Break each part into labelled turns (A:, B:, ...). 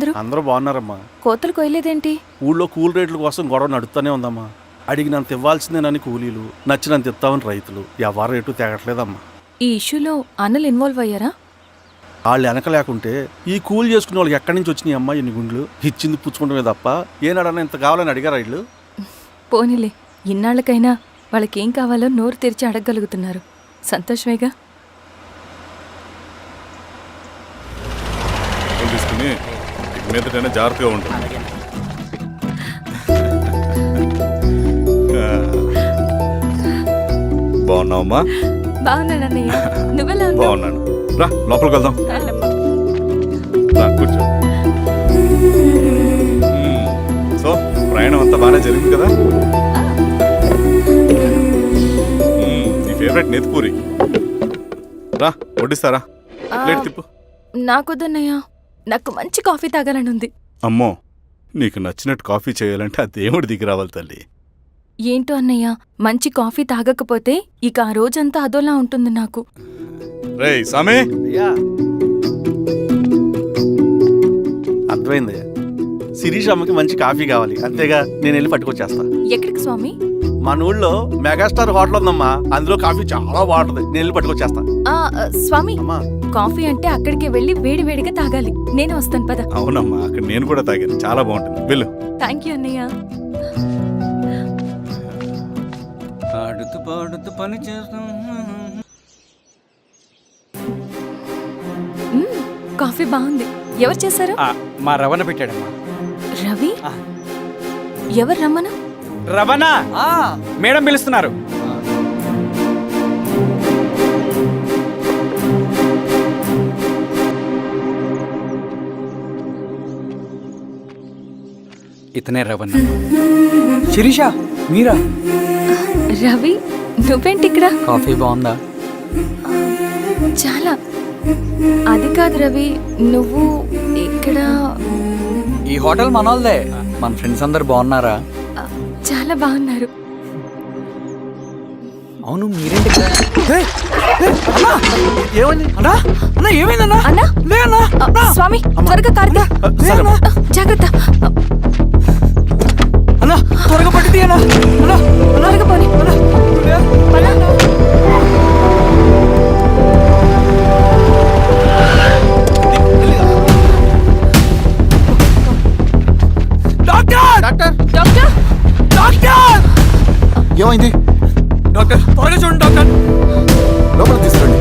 A: ఉన్నారు?
B: అందరూ బాగున్నారమ్మా.
A: కోతలు కొయ్యలేదేంటి?
B: ఊళ్ళో కూల్ రేట్ల కోసం గొడవ నడుస్తూనే ఉందమ్మా. అడిగినంత ఇవ్వాల్సిందేనని కూలీలు, నచ్చినంత ఇస్తామని రైతులు. ఎవరు రేటు తేగట్లేదమ్మా.
A: ఈ ఇష్యూలో అన్నలు ఇన్వాల్వ్ అయ్యారా?
B: వాళ్ళు వెనక లేకుంటే ఈ కూలి చేసుకునే వాళ్ళకి ఎక్కడి నుంచి వచ్చినాయి అమ్మా ఇన్ని గుండ్లు? ఇచ్చింది పుచ్చుకుంటమే తప్ప ఏనాడన్నా ఇంత కావాలని అడిగారా వీళ్ళు?
A: పోనీలే, ఇన్నాళ్ళకైనా వాళ్ళకేం కావాలో నోరు తెరిచి అడగగలుగుతున్నారు. సంతోషమేగా.
C: తీసుకుని మీదటైనా జాగ్రత్తగా ఉంటుంది. బాగున్నావమ్మా?
A: బాగున్నానన్నయ్య, నువ్వెలా ఉన్నావు?
C: బాగున్నాను. రా లోపలికి వెళ్దాం. రా కూర్చో. సో ప్రయాణం అంతా బాగానే జరిగింది కదా? నీ ఫేవరెట్ నెత్తిపూరి. రా వడ్డిస్తారా? ప్లేట్ తిప్పు.
A: నాకొద్దన్నయ్య, నాకు మంచి కాఫీ తాగాలని ఉంది.
C: అమ్మో, నీకు నచ్చినట్టు కాఫీ చేయాలంటే ఆ దేవుడి దిగి రావాలి తల్లి.
A: ఏంటో అన్నయ్య, మంచి కాఫీ తాగకపోతే ఇక ఆ రోజంతా అదోలా ఉంటుంది నాకు.
C: రేయ్ సామే,
B: అయ్యా అర్థమైందయ్యా. శిరీష్ అమ్మకి మంచి కాఫీ కావాలి, అంతేగా నేను వెళ్ళి పట్టుకొచ్చేస్తా.
A: ఎక్కడికి స్వామి?
B: మన ఊళ్ళో మెగాస్టార్ హోటల్ ఉందమ్మా, అందులో కాఫీ చాలా బాగుంటుంది. నేను వెళ్ళి పట్టుకొచ్చేస్తా.
A: స్వామి,
B: అమ్మా
A: కాఫీ అంటే అక్కడికి వెళ్ళి వేడి వేడిగా తాగాలి. నేను వస్తాను పద.
C: అవునమ్మా, అక్కడ నేను కూడా తాగాను, చాలా బాగుంటుంది. వెళ్ళు.
A: థ్యాంక్ యూ అన్నయ్య.
D: ఆడుతూ పాడుతూ పని చేస్తాం.
A: కాఫీ బాగుంది. ఎవరు చేశారు?
D: మా రవణ పెట్టాడమ్మా.
A: రవి? ఎవరు రమ్మను?
D: రవణ మేడం పిలుస్తున్నారు. ఇతనే రవణ. శిరీష మీరా?
A: రవి, నువ్వేంటి ఇక్కడ?
D: కాఫీ బాగుందా?
A: చాలా. అది కాదు రవి, నువ్వు ఇక్కడ?
D: ఈ హోటల్ మనోల్దే. మన ఫ్రెండ్స్ అందరు బాగున్నారా?
A: చాలా బాగున్నారు.
D: అవును, మీరేంటి ఇక్కడ?
B: ఏమని
D: అన్నా అన్నా, ఏమైందన్నా?
A: అన్నా?
D: లే అన్నా.
A: స్వామి, త్వరగా కారుతా. జాగ్రత్త.
D: అన్నా త్వరగా పట్టిది అన్నా. అన్నా
A: త్వరగా పోనీ.
B: Doctor
A: doctor,
D: doctor!
B: ఏమైంది?
D: డాక్టర్ త్వరగా చూడండి డాక్టర్.
B: లోపలికి తీసుకురండి.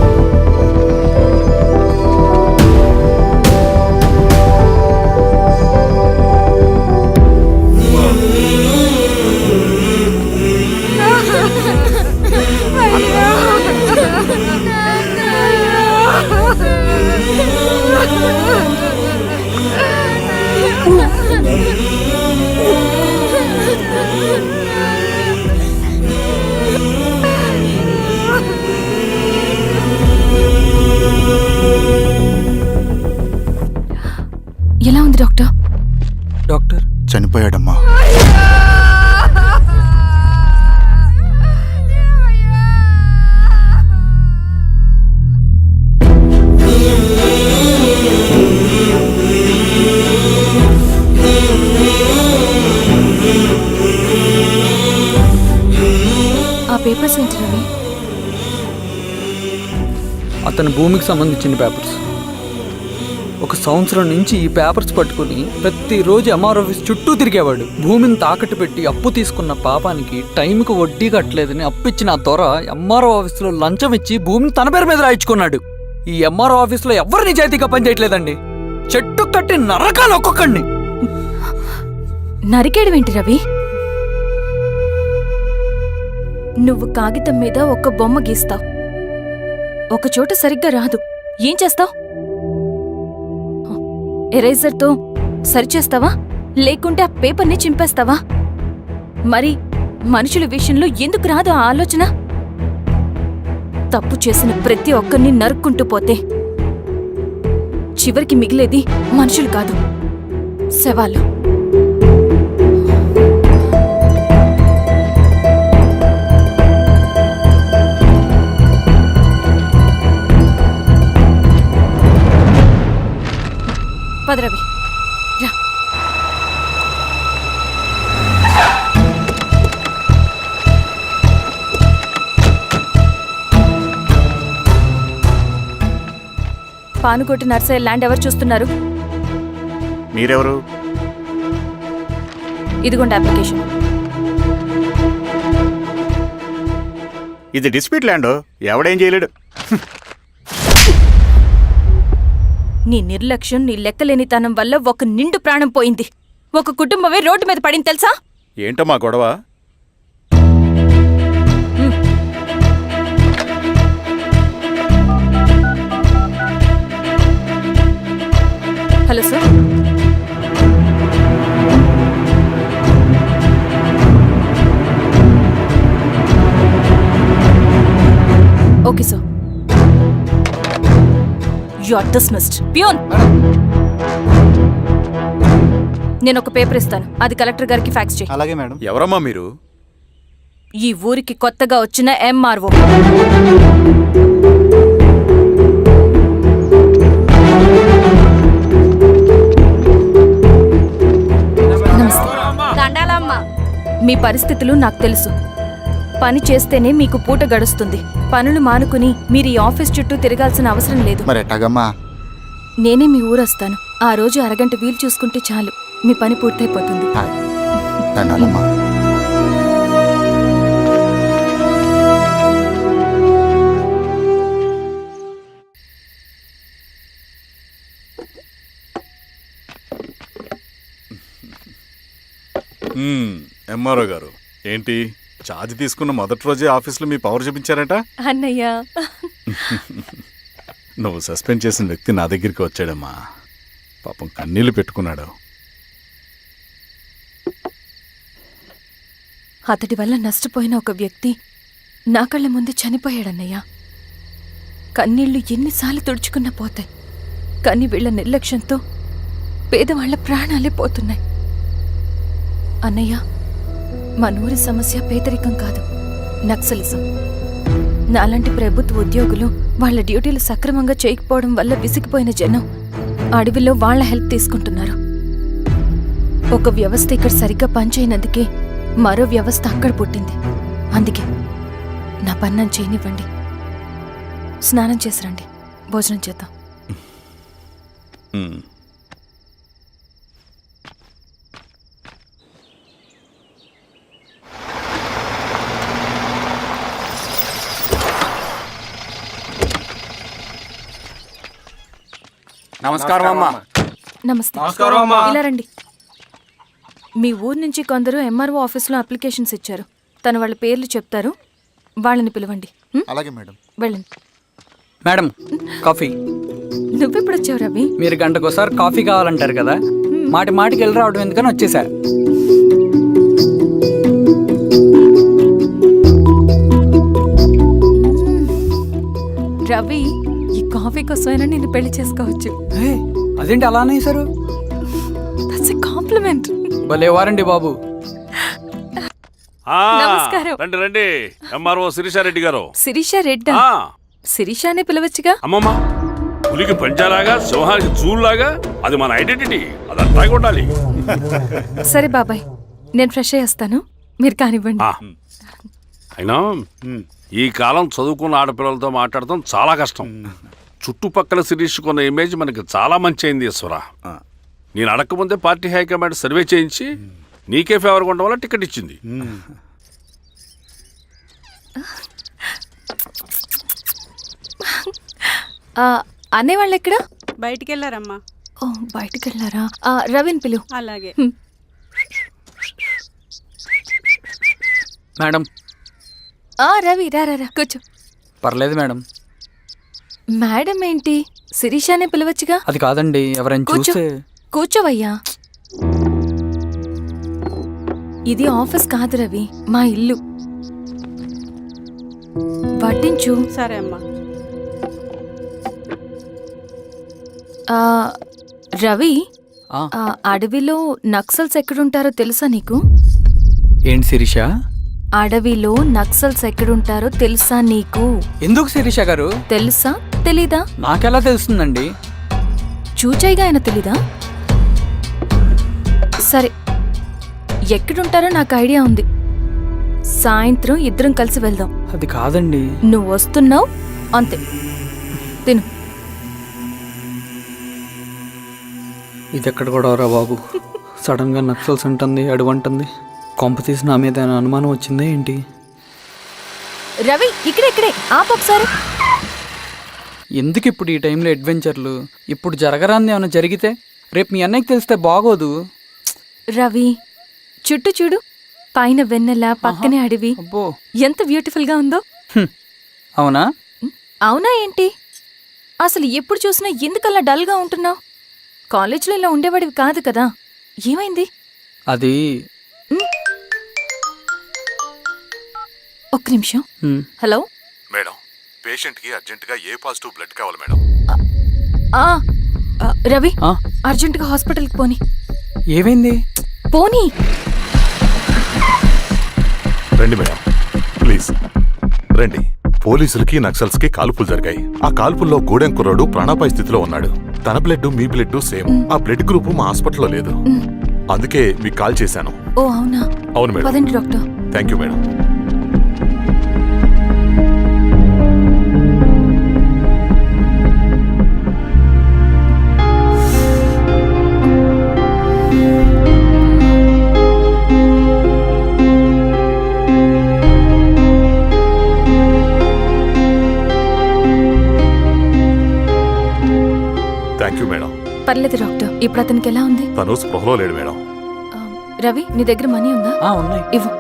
A: ఎలా ఉంది డాక్టర్?
D: డాక్టర్
C: చనిపోయాడమ్మా.
A: ఆ పేపర్స్ ఏంటి రవి?
D: అతని భూమికి సంబంధించిన పేపర్స్. ఒక సంవత్సరం నుంచి ఈ పేపర్స్ పట్టుకుని ప్రతిరోజు ఎంఆర్ ఆఫీస్ చుట్టూ తిరిగేవాడు. భూమిని తాకట్టు పెట్టి అప్పు తీసుకున్న పాపానికి టైంకి వడ్డీ కట్టలేదని అప్పిచ్చిన ఆ దొర ఎంఆర్ఓ ఆఫీస్లో లంచం ఇచ్చి భూమిని తన పేరు మీద రాయించుకున్నాడు. ఈ ఎంఆర్ఓ ఆఫీస్లో ఎవరు నిజాయితీగా పనిచేయట్లేదండి. చెట్టు కట్టి నరకాలు ఒక్కొక్కడిని.
A: నరికేయడమేంటి రవి? నువ్వు కాగితం మీద ఒక బొమ్మ గీస్తావు, ఒక చోట సరిగ్గా రాదు, ఏం చేస్తావు? ఎరేజర్తో సరిచేస్తావా, లేకుంటే ఆ పేపర్ని చింపేస్తావా? మరి మనుషుల విషయంలో ఎందుకు రాదు ఆ ఆలోచన? తప్పు చేసిన ప్రతి ఒక్కరిని నరుక్కుంటూ పోతే చివరికి మిగిలేది మనుషులు కాదు, శవాలు. పద రవి, రా. పానుకోటి నర్సయ్య ల్యాండ్ ఎవరు చూస్తున్నారు?
E: మీరెవరు?
A: ఇదిగోండి అప్లికేషన్.
E: ఇది డిస్ప్యూట్ ల్యాండ్, ఎవడేం చేయలేడు.
A: నీ నిర్లక్ష్యం, నీ లెక్కలేనితనం వల్ల ఒక నిండు ప్రాణం పోయింది. ఒక కుటుంబమే రోడ్డు మీద పడింది తెలుసా?
C: ఏంటో మా గొడవ?
A: Hello sir. Okay sir. You are dismissed. Peon, నేను ఒక పేపర్ ఇస్తాను, అది కలెక్టర్ గారికి ఫ్యాక్స్ చేయి.
E: అలాగే మేడం.
C: ఎవరమ్మా మీరు?
A: ఈ ఊరికి కొత్తగా వచ్చిన ఎంఆర్ఓ. మీ పరిస్థితులు నాకు తెలుసు. పని చేస్తేనే మీకు పూట గడుస్తుంది. పనులు మానుకుని మీరు ఈ ఆఫీస్ చుట్టూ తిరగాల్సిన అవసరం లేదు.
E: మరి ఎట్టాగమ్మా?
A: నేనే మీ ఊరొస్తాను. ఆ రోజు అరగంట వీలు చూసుకుంటే చాలు, మీ పని పూర్తయిపోతుంది.
E: దండాలమ్మా.
C: ఎంఆర్ఓ గారు, ఏంటి ఛార్జ్ తీసుకున్న మొదటి రోజే ఆఫీస్లో మీ పవర్ చూపించారట?
A: అన్నయ్య,
C: నువ్వు సస్పెండ్ చేసిన వ్యక్తి నా దగ్గరికి వచ్చాడమ్మా. పాపం కన్నీళ్లు పెట్టుకున్నాడు.
A: అతడి వల్ల నష్టపోయిన ఒక వ్యక్తి నా కళ్ళ ముందు చనిపోయాడన్నయ్య. కన్నీళ్లు ఎన్నిసార్లు తుడుచుకున్నా పోతాయి, కానీ వీళ్ళ నిర్లక్ష్యంతో పేదవాళ్ల ప్రాణాలే పోతున్నాయి. అన్నయ్య, మా నూరి సమస్య పేదరికం కాదు, నక్సలిజం. నాలాంటి ప్రభుత్వ ఉద్యోగులు వాళ్ళ డ్యూటీలు సక్రమంగా చేయకపోవడం వల్ల విసిగిపోయిన జనం అడవిలో వాళ్ల హెల్ప్ తీసుకుంటున్నారు. ఒక వ్యవస్థ ఇక్కడ సరిగ్గా పనిచేయనందుకే మరో వ్యవస్థ అక్కడ పుట్టింది. అందుకే నా పన్నం చేయనివ్వండి. స్నానం చేసిరండి, భోజనం చేద్దాం.
E: నమస్కారం అమ్మా.
A: నమస్తే. ఇలా రండి. మీ ఊరు నుంచి కొందరు ఎంఆర్ఓ ఆఫీస్లో అప్లికేషన్స్ ఇచ్చారు. తను వాళ్ళ పేర్లు చెప్తారు, వాళ్ళని పిలవండి.
E: అలాగే మేడం.
A: వెళ్ళండి.
D: Madam, coffee.
A: నువ్వెప్పుడు వచ్చావు రవి?
D: మీరు గంటకోసారి కాఫీ కావాలంటారు కదా, మాటి మాటికి వెళ్ళి రావడం ఎందుకని వచ్చేసా.
A: రవి, ఈ కాఫీ కోసమైనా నేను పెళ్లి చేసుకోవచ్చు.
D: అదేంటి అలా అనేసారు?
A: That's a compliment.
D: భలే వారండి బాబు.
A: నమస్కారం.
F: రండి రండి. ఎంఆర్ఓ శిరీషారెడ్డి గారు.
A: శిరీష రెడ్డా? శిరీష అనే పిలవచ్చుగా.
F: అమ్మమ్మ, పులికి పంజాలాగా, సింహానికి జూలాగా అది మన ఐడెంటిటీ, అదంతా ఉండాలి.
A: సరే బాబాయ్, నేను ఫ్రెష్ అయ్యేస్తాను, మీరు కానివ్వండి.
F: అయినా ఈ కాలం చదువుకున్న ఆడపిల్లలతో మాట్లాడటం చాలా కష్టం. చుట్టుపక్కల శిరీషుకున్న ఇమేజ్ మనకి చాలా మంచి అయింది ఈశ్వరా. నేను అడగకముందే పార్టీ హైకమాండ్ సర్వే చేయించి నీకే ఫేవర్గా ఉండడం వల్ల టికెట్ ఇచ్చింది.
A: అనేవాళ్ళు ఎక్కడ?
G: బయటికి వెళ్ళారమ్మా.
A: ఓ, బయటికి వెళ్ళారా? రవిని పిలు.
G: అలాగే.
D: మేడం.
A: రవి రా రా రా, కూర్చో.
D: పర్లేదు మేడం.
A: మేడం ఏంటి, శిరీషానే పిలవచ్చుగా.
D: అది కాదండి, ఎవరైనా
A: కూర్చో.
D: చూస్తే.
A: కూర్చోవయ్యా. ఇది ఆఫీస్ కాదు రవి, మా ఇల్లు. వడ్డించు.
G: సరే అమ్మా.
A: రవి, అడవిలో నక్సల్స్ ఎక్కడుంటారో తెలుసా నీకు?
D: ఏంటి శిరీష?
A: అడవిలో నక్సల్స్ ఎక్కడుంటారో తెలుసా నీకు?
D: ఎందుకు శిరీష గారు?
A: తెలుసా తెలీదా?
D: నాకెలా తెలుస్తుందండి?
A: చూచాయిగా ఆయన తెలీదా? సరే, ఎక్కడుంటారో నాకు ఐడియా ఉంది. సాయంత్రం ఇద్దరం కలిసి వెళ్దాం.
D: అది కాదండి.
A: నువ్వు వస్తున్నావు అంతే. తిను.
D: ఇది ఎక్కడ కూడా రా బాబు. సడన్గా నక్సల్స్ ఉంటుంది, అడువంటుంది. కొంప తీసి నా మీద ఏమైనా అనుమానం వచ్చిందే ఏంటి?
A: రవి ఇక్కడే ఆపొకసారి.
D: ఎందుకు ఇప్పుడు ఈ టైంలో అడ్వెంచర్లు? ఇప్పుడు జరగరాంది ఏమైనా జరిగితే రేపు మీ అన్నయ్యకి తెలిస్తే బాగోదు.
A: రవి చుట్టూ చూడు, పైన వెన్నెల, పక్కనే అడవి.
D: అబ్బో,
A: ఎంత బ్యూటిఫుల్ గా ఉందో.
D: అవునా?
A: అవునా ఏంటి? అసలు ఎప్పుడు చూసినా ఎందుకలా డల్ గా ఉంటున్నావు? కాలేజ్లో ఇలా ఉండేవాడివి కాదు కదా, ఏమైంది?
D: అది
A: ఒక్క నిమిషం. హలో
G: మేడం, పేషెంట్కి అర్జెంటుగా ఏ పాజిటివ్ బ్లడ్ కావాలి మేడం.
A: రవి
D: ఆ?
A: అర్జెంటుగా హాస్పిటల్కి పోని.
D: ఏమైంది?
A: పోనీ.
G: రండి మేడం, ప్లీజ్ రండి. పోలీసులకి నక్సల్స్కి కాల్పులు జరిగాయి. ఆ కాల్పుల్లో గూడెం కుర్రాడు ప్రాణాపాయ స్థితిలో ఉన్నాడు. తన బ్లడ్ మీ బ్లడ్ సేమ్. ఆ బ్లడ్ గ్రూప్ మా హాస్పిటల్లో లేదు. అందుకే మీకు కాల్ చేశాను.
A: ఓ అవునా?
G: అవును మేడం.
A: పదండి doctor.
G: Thank you madam. Thank you madam.
A: పర్లేదు డాక్టర్. ఇప్పుడు అతనికి ఎలా ఉంది?
G: తను స్పృహలో లేడు మేడం.
A: రవి నీ దగ్గర మనీ ఉందా?
D: ఉన్నాయి.
A: ఇవ్వు.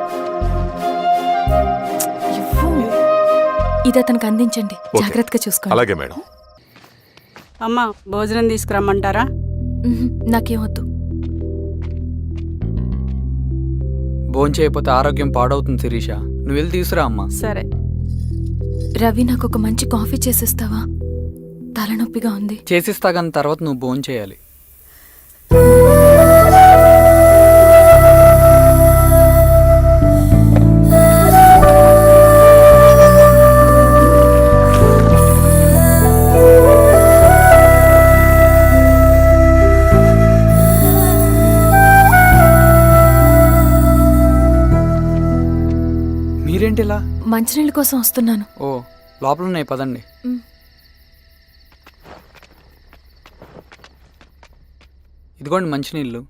A: ఇది అతనికి అందించండి,
G: ఓకే.
A: జాగ్రత్తగా చూసుకోండి.
G: అలాగే మేడం.
H: అమ్మా భోజనం తీసుకురమ్మంటారా?
A: నాకేం వద్దు.
D: భోంచేయకపోతే ఆరోగ్యం పాడవుతుంది శిరీష. నువ్వు వెళ్ళి తీసురా అమ్మా.
H: సరే.
A: రవి నాకు ఒక మంచి కాఫీ చేసిస్తావా? తలనొప్పిగా ఉంది.
D: చేసిస్తా కానీ తర్వాత నువ్వు భోంచేయాలి. మీరేంటిలా?
A: మంచినీళ్ళ కోసం వస్తున్నాను.
D: ఓ, లోపల ఉన్నాయి, పదండి. ఇదిగోండి మంచినీళ్ళు.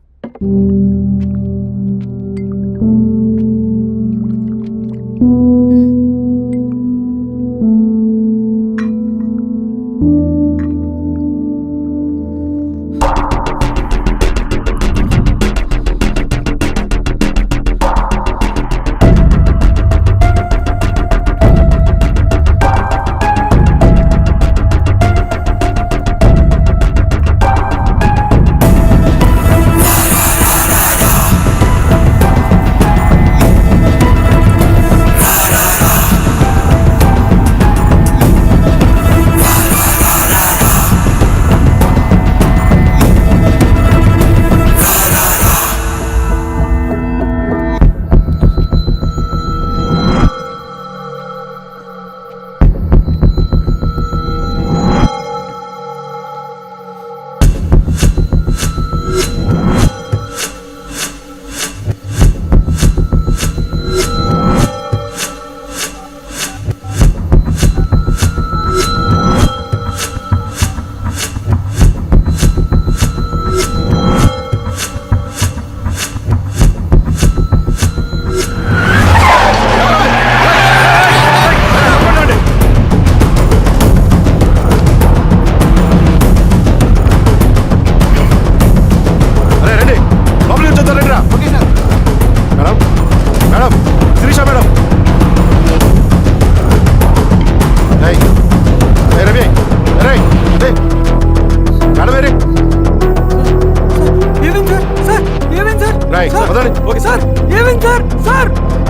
D: సార్ ఏమైంది సార్? సార్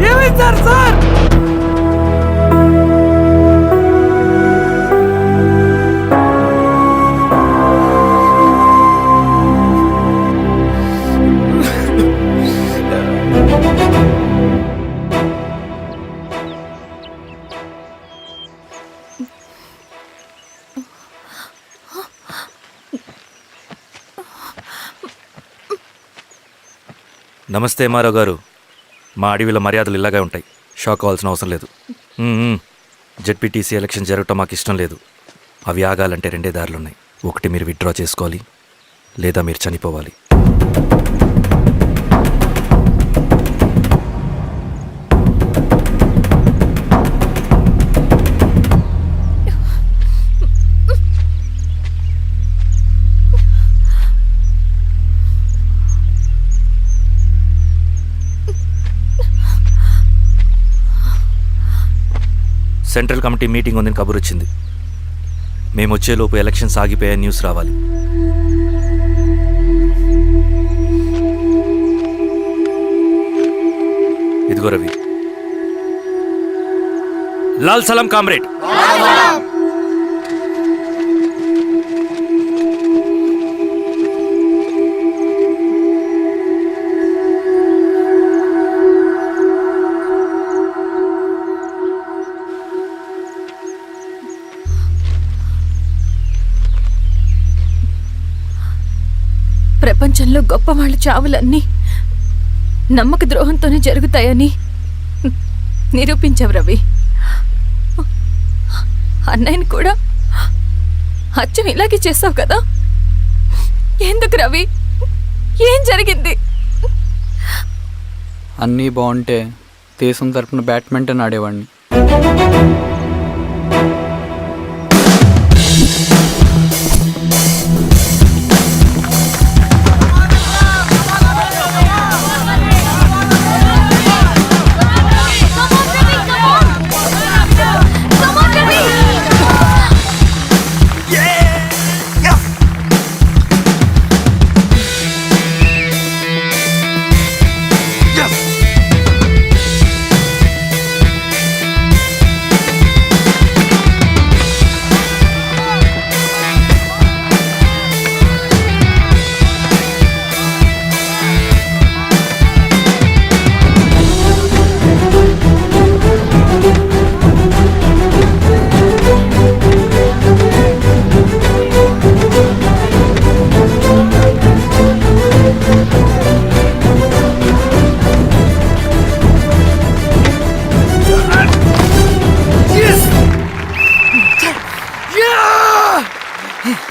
D: ఏమైంది సార్? సార్
I: నమస్తే మారావు గారు. మా అడవిలో మర్యాదలు ఇలాగే ఉంటాయి. షాక్ అవ్వాల్సిన అవసరం లేదు. జెడ్పీటీసీ ఎలక్షన్ జరగటం మాకు ఇష్టం లేదు. అవి ఆగాలంటే రెండే దారులున్నాయి. ఒకటి మీరు విత్డ్రా చేసుకోవాలి, లేదా మీరు చనిపోవాలి. సెంట్రల్ కమిటీ మీటింగ్ ఉందని కబురు వచ్చింది. మేము వచ్చేలోపు ఎలక్షన్స్ ఆగిపోయే న్యూస్ రావాలి. ఇదిగో రవి. లాల్ సలాం కామ్రేడ్.
A: ప్రపంచంలో గొప్పవాళ్ళ చావులన్నీ నమ్మక ద్రోహంతోనే జరుగుతాయని నిరూపించావు రవి. అన్నయ్యని కూడా అచ్చం ఇలాగే చేస్తావు కదా? ఎందుకు రవి? ఏం జరిగింది?
D: అన్నీ బాగుంటే దేశం తరపున బ్యాడ్మింటన్ ఆడేవాడిని.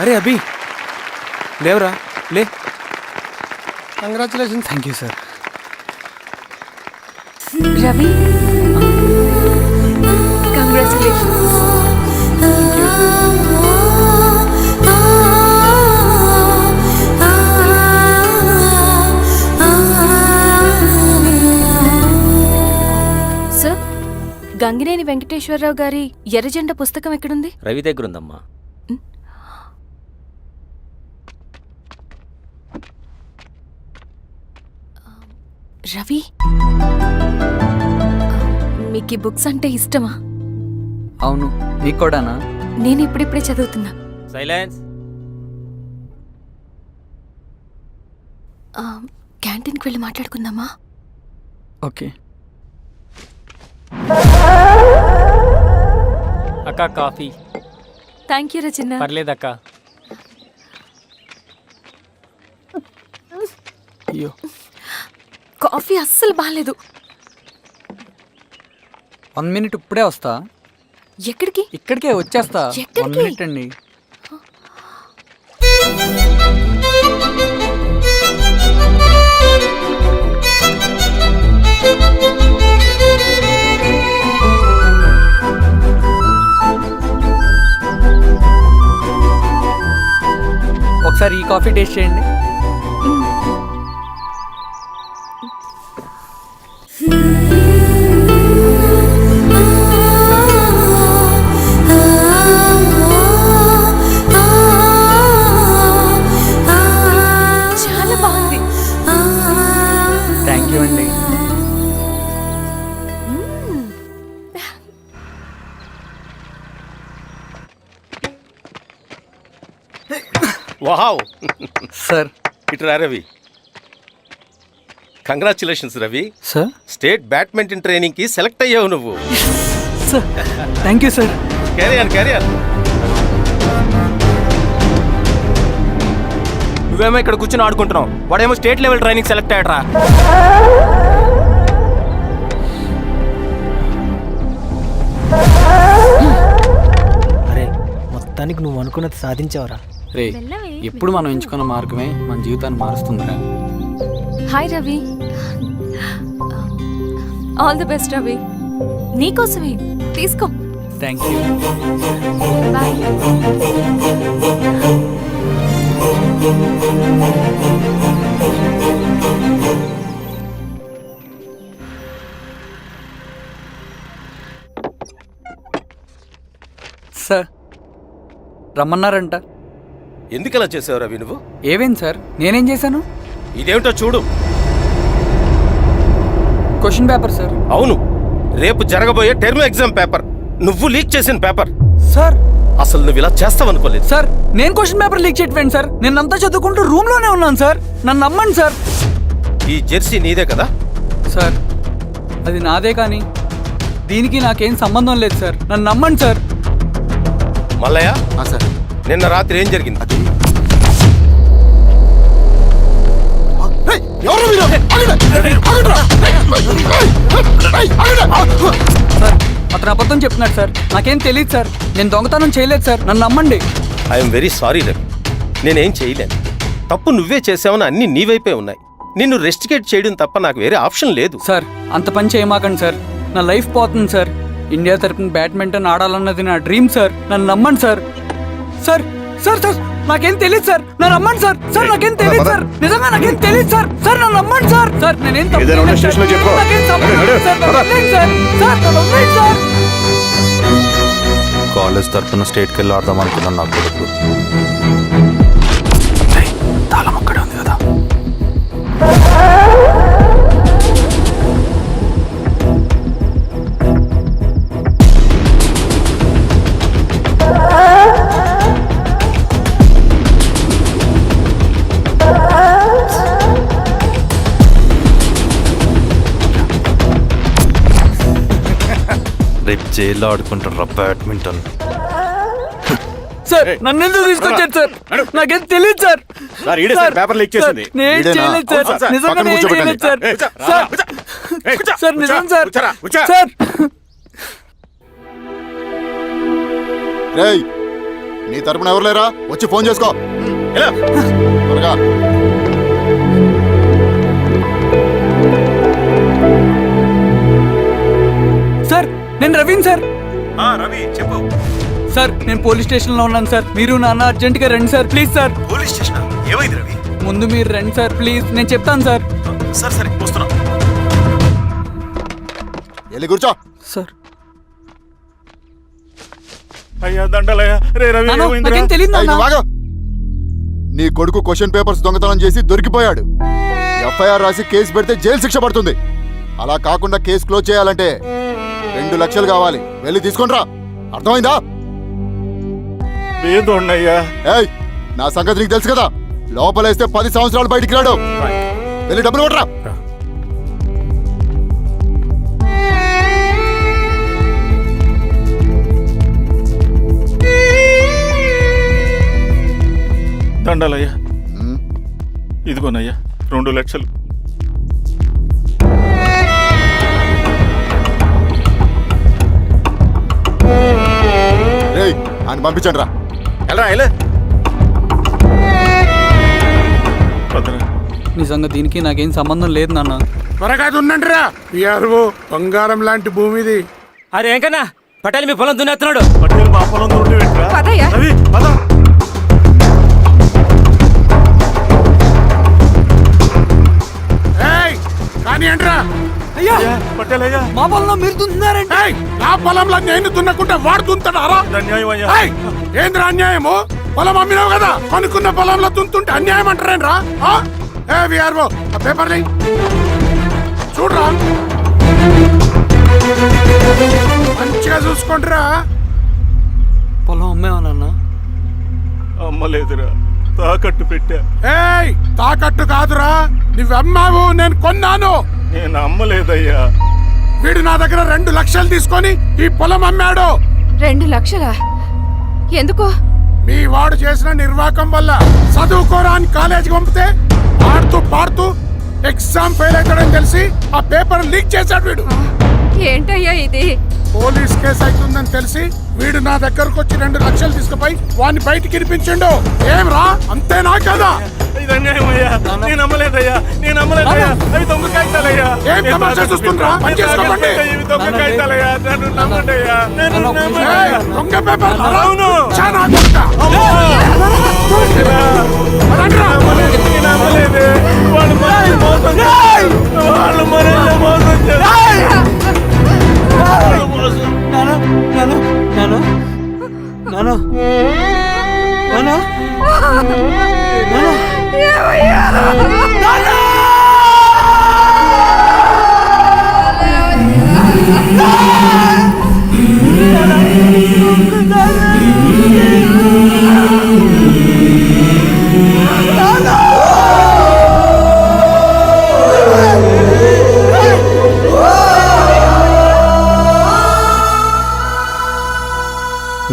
E: అరే అభి లేవరా, లే.
D: Congratulation. Thank you sir.
A: Ravi, congratulations. Sir, Gangineni Venkateswararao గారి ఎర్రజెండ పుస్తకం ఎక్కడుంది?
J: రవి దగ్గర ఉందమ్మా.
A: రవి, మీకు ఈ బుక్స్ అంటే ఇష్టమా?
D: అవును, నీకు కూడానా?
A: నేను ఇప్పుడిప్పుడే చదువుతున్నా.
J: సైలెన్స్.
A: క్యాంటీన్కి వెళ్ళి మాట్లాడుకుందామా?
D: ఓకే.
J: అక్క కాఫీ.
A: థ్యాంక్ యూ రచన.
J: పర్లేదక్క.
D: అయ్యో,
A: కాఫీ అస్సలు బాగాలేదు.
D: 1 minute ఇప్పుడే వస్తా.
A: ఎక్కడికి?
D: ఇక్కడికే వచ్చేస్తా. 1 minute అండి. ఒకసారి ఈ కాఫీ టేస్ట్ చేయండి.
A: చాలా బాగుంది.
D: థ్యాంక్ యూ అండి.
K: Wow
D: sir.
K: ఇట్రా Ravi. Congratulations Ravi.
D: Sir,
K: state badminton training కి సెలెక్ట్ అయ్యావు నువ్వు.
D: Sir thank you sir.
K: Career.
J: నువ్వేమో ఇక్కడ కూర్చొని ఆడుకుంటున్నావు, వాడేమో స్టేట్ లెవెల్ ట్రైనింగ్ సెలెక్ట్ అయ్యాడ్రా.
L: అరే, మొత్తానికి నువ్వు అనుకున్నది సాధించావురా.
D: రే ఎప్పుడు మనం ఎంచుకున్న మార్గమే మన జీవితాన్ని మారుస్తుందిరా.
A: Hi Ravi. All the best Ravi. నీకోసమే తీసుకో.
D: Thank you.
A: బాయ్.
D: సార్ రమ్మన్నారంట.
K: ఎందుకు అలా చేసావు రవి నువ్వు?
D: ఏవేంటి సార్, నేనేం చేశాను?
K: ఇదేమిటో చూడు.
D: Question paper sir.
K: అవును, రేపు జరగబోయే టర్మ్ ఎగ్జామ్ పేపర్. నువ్వు లీక్ చేసిన పేపర్.
D: సార్
K: అసలు నువ్వు ఇలా చేస్తావనుకోలేదు.
D: సార్ నేను క్వశ్చన్ పేపర్ లీక్ చేయట్లేండి సార్. నేనంతా చదువుకుంటూ రూమ్ లోనే ఉన్నాను సార్. నన్ను నమ్మండి సార్.
K: ఈ జెర్సీ నీదే కదా?
D: సార్ అది నాదే, కానీ దీనికి నాకేం సంబంధం లేదు సార్. నన్ను నమ్మండి సార్.
K: మల్లయ్య,
E: సార్
K: నిన్న రాత్రి ఏం జరిగింది?
D: సార్ అతను అబద్ధం చెప్తున్నాడు సార్. నాకేం తెలియదు సార్. నేను దొంగతనం చేయలేదు సార్. నన్ను నమ్మండి.
K: ఐఎమ్ వెరీ సారీ రవి, నేనేం చేయలేను. తప్పు నువ్వే చేసావని అన్ని నీ వైపే ఉన్నాయి. నిన్ను రెస్టికేట్ చేయడం తప్ప నాకు వేరే ఆప్షన్ లేదు.
D: సార్ అంత పని చేయమాకండి సార్. నా లైఫ్ పోతుంది సార్. ఇండియా తరపున బ్యాడ్మింటన్ ఆడాలన్నది నా డ్రీమ్ సార్. నన్ను నమ్మండి సార్. సార్ సార్ సార్ నాకేం తెలియదు సార్. నన్ను నమ్మండి సార్. సార్ నాకేం తెలియదు సార్. నిజంగా నాకేం తెలియదు సార్. సార్ నన్ను నమ్మండి సార్. సార్ నేనేం తప్పు చేయలేదు సార్. నాకేం సంబంధం లేదు సార్. నన్ను వదిలేయండి సార్. సార్ నన్ను వదిలేయండి సార్.
E: కాలేజ్ తరఫున స్టేట్కి వెళ్ళి ఆడదాం అనుకున్నాను. నా కొడుకు
I: తాళం అక్కడే ఉంది కదా.
E: రేపు జైల్లో ఆడుకుంటారా బ్యాడ్మింటన్?
D: సార్ నన్ను ఎందుకు తీసుకొచ్చారు సార్? నాకేం తెలియదు సార్.
C: పేపర్ లీక్ చేసింది.
D: నేను చేయలేదు సార్. నిజంగా నేను చేయలేదు సార్. సార్ సార్ నిజం సార్. సార్
G: రేయ్, నీ తరపున ఎవరు లేరా? వచ్చి ఫోన్ చేసుకో త్వరగా.
D: సార్ నేను రవీన్ సార్.
C: రవి చెప్పు.
D: సార్ నేను పోలీస్ స్టేషన్ లో ఉన్నాను సార్. మీరు నాన్న అర్జెంట్ గా రండి sir. Please sir.
C: Police station ఏమైంది రవి?
D: ముందు మీరు రండి సార్ ప్లీజ్. నేను చెప్తాను సార్.
C: సరే సరే వస్తున్నా.
G: వెళ్ళి కూర్చో.
D: సార్
C: అయ్యా దండలయ్య. రే రవి
D: నాన్న,
C: ఏమైందిరా?
D: నాకేం తెలియదు
G: ఏయ్,
D: నాన్న.
G: నువ్వు ఆగు. నీ కొడుకు క్వశ్చన్ పేపర్స్ దొంగతనం చేసి దొరికిపోయాడు. ఎఫ్ఐఆర్ రాసి కేసు పెడితే జైలు శిక్ష పడుతుంది. అలా కాకుండా కేసు క్లోజ్ చేయాలంటే 2 లక్షలు కావాలి. వెళ్ళి తీసుకొనిరా. అర్థమైందా?
C: లేదోన్నయ్యా.
G: ఏయ్, నా సంగతి నీకు తెలుసు కదా. లోపలేస్తే 10 సంవత్సరాలు బయటికి రాడు. వెళ్ళి డబ్బులు కొట్టరా.
C: దండాలయ్యా. ఇదిగోనయ్యా 2 లక్షలు.
G: రేయ్, ఆయన పంపించండి రా.
K: ఎలా
D: నిజంగా దీనికి నాకేం సంబంధం లేదు నాన్న.
E: త్వరగా దున్నండి రా. బంగారం లాంటి భూమిది.
J: అరే ఏంకన్నా పటేల్ మీ పొలం దున్నేస్తున్నాడు.
C: పటేల్ మా పొలం తోటి పెట్టరా?
A: పదయ్యా.
C: రవి పద.
E: కానీ ఏంట్రా?
D: అయ్యా
C: పటేల్ అయ్యా.
D: మా పొలంలో మీరు దున్నుతున్నారంటే
E: నా పొలంలో నేను దున్నకుంటే వాడు దున్నుతాడా?
C: అన్యాయం అయ్యా.
E: ఏంద్రా అన్యాయము? పొలం అమ్మినావు కదా, కొనుక్కున్న పొలంలో దున్నుతుంటే అన్యాయం అంటారేంట్రా? విఆర్ఓ ఆ పేపర్ని చూడరా, మంచిగా చూసుకుంటారా.
D: పొలం అమ్మేవా నాన్న?
C: అమ్మలేదురా, తాకట్టు పెట్టా.
E: ఏయ్, తాకట్టు కాదురా, నువ్వమ్మావు, నేను కొన్నాను.
C: నేను అమ్మలేదయ్యా.
E: వీడు నా దగ్గర 2 లక్షలు తీసుకొని ఈ పొలం అమ్మాడు.
A: 2 లక్షలా? ఎందుకో?
E: మీ వాడు చేసిన నిర్వాకం వల్ల చదువుకోరా అని కాలేజీకి పంపితే ఆడుతూ పాడుతూ ఎగ్జామ్ ఫెయిల్ అవుతాడని తెలిసి ఆ పేపర్ లీక్ చేశాడు వీడు.
A: ఏంటయ్యా ఇది?
E: పోలీస్ కేసు అవుతుందని తెలిసి వీడు నా దగ్గరకు వచ్చి 2 లక్షలు తీసుకుపోయి వాడిని బయటికి వినిపించిండు. ఏం రా, అంతేనా కదా? ఏం తమాషా చూస్తుండ్రా? పని చేసుకోకండి. ఏయ్, దొంగ పేపర్ చాలా కొడతా. పదండ్రా.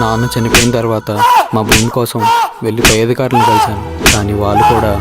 D: నాన్న చనిపోయిన తర్వాత మా భూమి కోసం వెళ్ళి పై అధికారులను కలిశాను, కానీ వాళ్ళు కూడా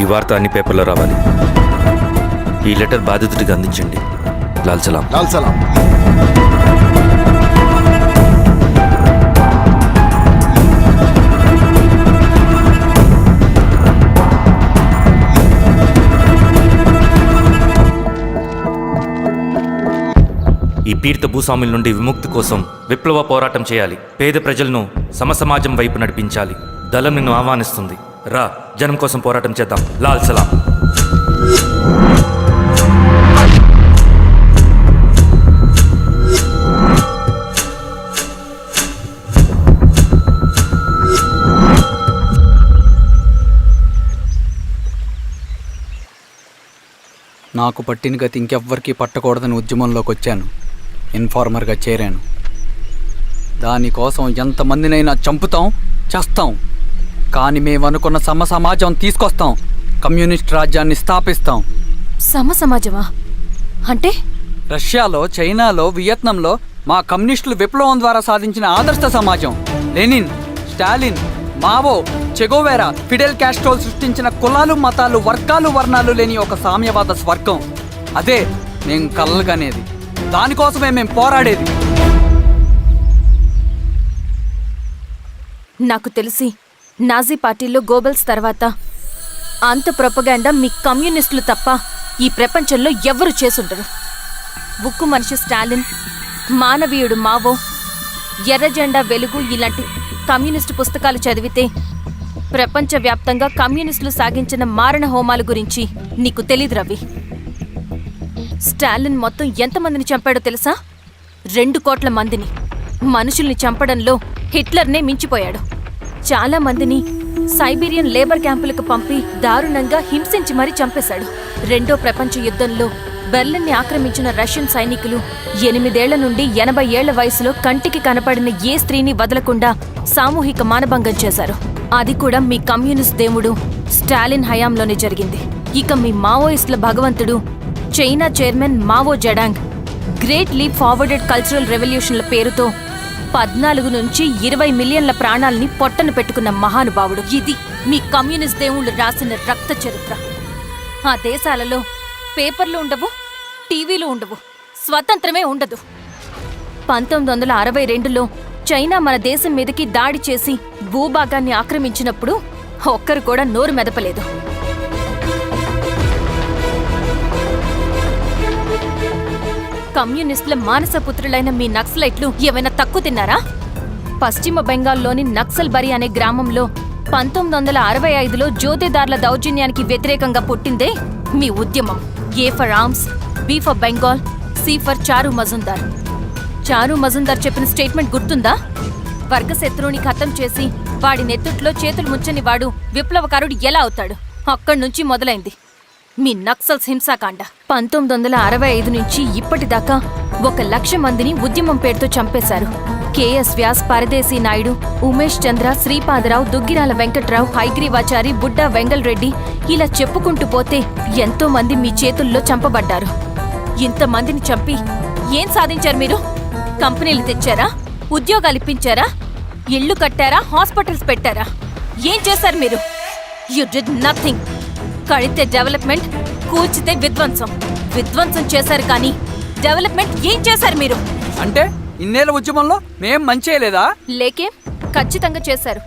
I: ఈ వార్త అన్ని పేపర్లో రావాలి. ఈ లెటర్ బాధితుడికి అందించండి. లాల్ సలాం.
B: లాల్ సలాం.
I: ఈ పీడిత భూస్వాముల నుండి విముక్తి కోసం విప్లవ పోరాటం చేయాలి. పేద ప్రజలను సమసమాజం వైపు నడిపించాలి. దళం నిన్ను ఆహ్వానిస్తుంది. రా, జనం కోసం పోరాటం చేద్దాం. లాల్ సలాం.
D: నాకు పట్టిన గతి ఇంకెవ్వరికీ పట్టకూడదని ఉద్యమంలోకి వచ్చాను. ఇన్ఫార్మర్గా చేరాను. దానికోసం ఎంతమందినైనా చంపుతాం, చేస్తాం. కానీ మేము అనుకున్న సమాజం తీసుకొస్తాం. కమ్యూనిస్ట్ రాజ్యాన్ని స్థాపిస్తాం.
A: సమాజమా అంటే?
D: రష్యాలో, చైనాలో, వియత్నంలో మా కమ్యూనిస్టులు విప్లవం ద్వారా సాధించిన ఆదర్శ సమాజం. Lenin, Stalin, Mao, Che Guevara, Fidel కాస్ట్రోల్ సృష్టించిన కులాలు, మతాలు, వర్గాలు, వర్ణాలు లేని ఒక సామ్యవాద స్వర్గం. అదే మేము కలలుగనేది. దానికోసమే మేము పోరాడేది.
A: నాకు తెలిసి నాజీ పార్టీలో గోబెల్స్ తర్వాత అంత ప్రొపగాండా మీ కమ్యూనిస్టులు తప్ప ఈ ప్రపంచంలో ఎవ్వరూ చేసుండరు. ఉక్కు మనిషి స్టాలిన్, మానవీయుడు మావో, ఎర్ర జెండా వెలుగు ఇలాంటి కమ్యూనిస్టు పుస్తకాలు చదివితే ప్రపంచవ్యాప్తంగా కమ్యూనిస్టులు సాగించిన మారణ హోమాల గురించి నీకు తెలీదు రవి. స్టాలిన్ మొత్తం ఎంతమందిని చంపాడో తెలుసా? 2 కోట్ల మందిని. మనుషుల్ని చంపడంలో హిట్లర్నే మించిపోయాడు. చాలా మందిని సైబీరియన్ లేబర్ క్యాంపులకు పంపి దారుణంగా హింసించి మరీ చంపేశాడు. 2వ ప్రపంచ యుద్ధంలో బెర్లిన్ని ఆక్రమించిన రష్యన్ సైనికులు 8 ఏళ్ల నుండి 80 ఏళ్ల వయసులో కంటికి కనపడిన ఏ స్త్రీని వదలకుండా సామూహిక మానభంగం చేశారు. అది కూడా మీ కమ్యూనిస్ట్ దేవుడు స్టాలిన్ హయాంలోనే జరిగింది. ఇక మీ మావోయిస్టుల భగవంతుడు China chairman Mao Zedong great leap forwarded cultural రెవల్యూషన్ల పేరుతో 14 నుంచి 20 మిలియన్ల ప్రాణాలని పొట్టను పెట్టుకున్న మహానుభావుడు. ఇది మీ కమ్యూనిస్ట్ దేవుళ్ళు రాసిన రక్త చరిత్ర. ఆ దేశాలలో పేపర్లు ఉండవు, టీవీలు ఉండవు, స్వతంత్రమే ఉండదు. 1962లో చైనా మన దేశం మీదకి దాడి చేసి భూభాగాన్ని ఆక్రమించినప్పుడు ఒక్కరు కూడా నోరు మెదపలేదు. కమ్యూనిస్టుల మానసపుత్రులైన మీ నక్సలైట్లు ఏమైనా తక్కువ తిన్నారా? పశ్చిమ బెంగాల్లోని నక్సల్బరి అనే గ్రామంలో 1965లో జ్యోతిదార్ల దౌర్జన్యానికి వ్యతిరేకంగా పుట్టిందే మీ ఉద్యమం. A for arms, B for Bengal, C for Charu Majumdar. చారు మజుందార్ చెప్పిన స్టేట్మెంట్ గుర్తుందా? వర్గశత్రువుని ఖతం చేసి వాడి నెత్తుట్లో చేతులు ముంచని వాడు విప్లవకారుడు ఎలా అవుతాడు? అక్కడి నుంచి మొదలైంది మీ నక్సల్స్ హింసాకాండ. 1965 నుంచి ఇప్పటిదాకా 1,00,000 మందిని ఉద్యమం పేరుతో చంపేశారు. కేఎస్ వ్యాస్, పరదేశీ నాయుడు, ఉమేష్ చంద్ర, శ్రీపాదరావు, దుగ్గిరాల వెంకట్రావు, హైగ్రీవాచారి, బుడ్డా వెంగల్ రెడ్డి, ఇలా చెప్పుకుంటూ పోతే ఎంతో మంది మీ చేతుల్లో చంపబడ్డారు. ఇంతమందిని చంపి ఏం సాధించారు మీరు? కంపెనీలు తెచ్చారా? ఉద్యోగాలు ఇప్పించారా? ఇళ్లు కట్టారా? హాస్పిటల్స్ పెట్టారా? ఏం చేశారు మీరు? You did nothing. కడితే డెవలప్మెంట్, కూల్చితే విధ్వంసం. విధ్వంసం చేశారు కానీ డెవలప్మెంట్ ఏం చేశారు మీరు?
D: అంటే ఇన్నేళ్ల ఉద్యమంలో మేం మంచి చేయలేదా?
A: లేకే, ఖచ్చితంగా చేశారు.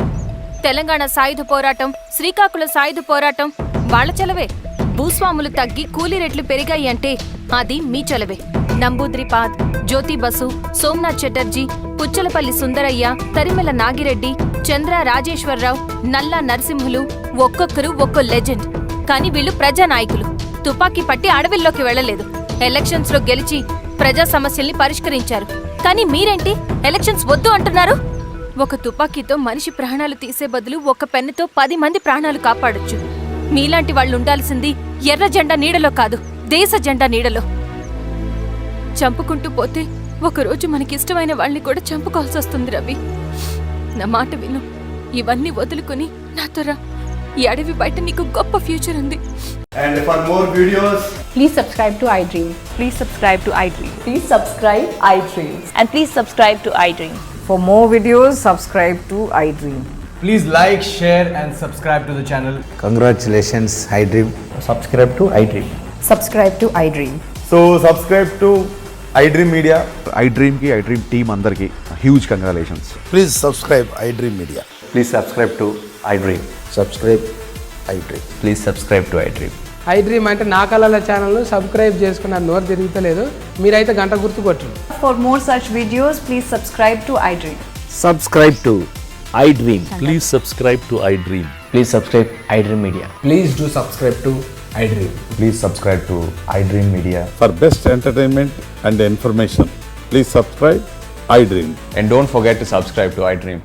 A: తెలంగాణ సాయుధ పోరాటం, శ్రీకాకుళం సాయుధ పోరాటం వాళ్ళ చలవే. భూస్వాములు తగ్గి కూలీ రేట్లు పెరిగాయి అంటే అది మీ చలవే. నంబూద్రిపాద్, జ్యోతి బసు, సోమనాథ్ చటర్జీ, పుచ్చలపల్లి సుందరయ్య, తరిమెల నాగిరెడ్డి, చంద్ర రాజేశ్వరరావు, నల్లా నరసింహులు ఒక్కొక్కరు ఒక్కో లెజెండ్. కానీ వీళ్ళు ప్రజానాయకులు. తుపాకీ పట్టి అడవిల్లోకి వెళ్లలేదు. ఎలక్షన్స్ లో గెలిచి ప్రజా సమస్యల్ని పరిష్కరించారు. కానీ మీరేంటి ఎలక్షన్స్ వద్దు అంటున్నారు? ఒక తుపాకీతో మనిషి ప్రాణాలు తీసే బదులు ఒక పెన్నుతో 10 మంది ప్రాణాలు కాపాడొచ్చు. మీలాంటి వాళ్ళు ఉండాల్సింది ఎర్ర జెండా నీడలో కాదు, దేశ జెండా నీడలో. చంపుకుంటూ పోతే ఒకరోజు మనకిష్టమైన వాళ్ళని కూడా చంపుకోవాల్సి వస్తుంది రవి. నా మాట విను. ఇవన్నీ వదులుకుని నాతో రా. ఈ అడవి బయట నీకు గొప్ప ఫ్యూచర్ ఉంది.
E: And for more videos,
H: please subscribe to iDream. Please subscribe to iDream.
A: Please subscribe iDream.
H: And please subscribe to iDream.
A: For more videos, subscribe to iDream.
J: Please like, share and subscribe to the channel.
L: Congratulations, iDream. Subscribe to iDream.
A: Subscribe to iDream.
E: so subscribe to iDream Media.
B: iDream కి iDream team అందరికి huge congratulations.
E: Please subscribe iDream Media.
L: Please subscribe to iDream. Subscribe iDream. Please subscribe to iDream.
J: iDream అంటే నా కళల channel subscribe చేసుకున్న నోరు తిరుగుతలేదు. మీరైతే గంట గుర్తు కొట్టండి.
A: For more such videos, please subscribe to iDream.
L: Subscribe to iDream.
G: Please subscribe to iDream.
L: Please subscribe iDream Media.
J: Please do subscribe to iDream.
L: Please subscribe to iDream Media.
E: For best entertainment and information, please subscribe iDream.
L: And don't forget to subscribe to iDream.